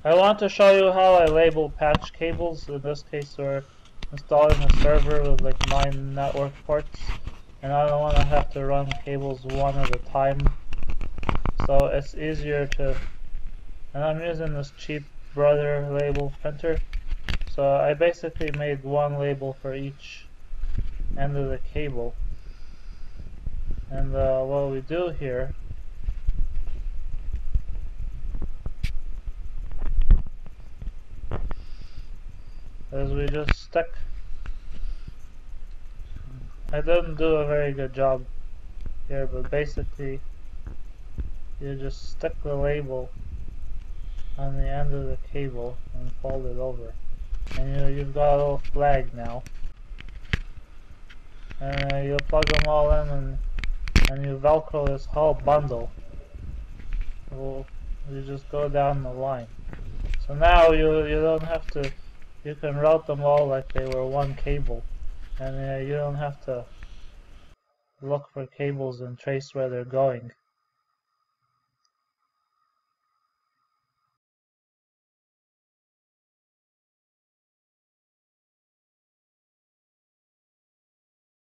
I want to show you how I label patch cables. In this case, we're installing a server with like 9 network ports, and I don't want to have to run cables one at a time. So it's easier to, and I'm using this cheap Brother label printer. So I basically made one label for each end of the cable. And what we do here is we just stick. I didn't do a very good job here, but basically you just stick the label on the end of the cable and fold it over. And you've got a little flag now. And you plug them all in and you velcro this whole bundle. Well, you just go down the line. So now you don't have to, you can route them all like they were one cable. And you don't have to look for cables and trace where they're going.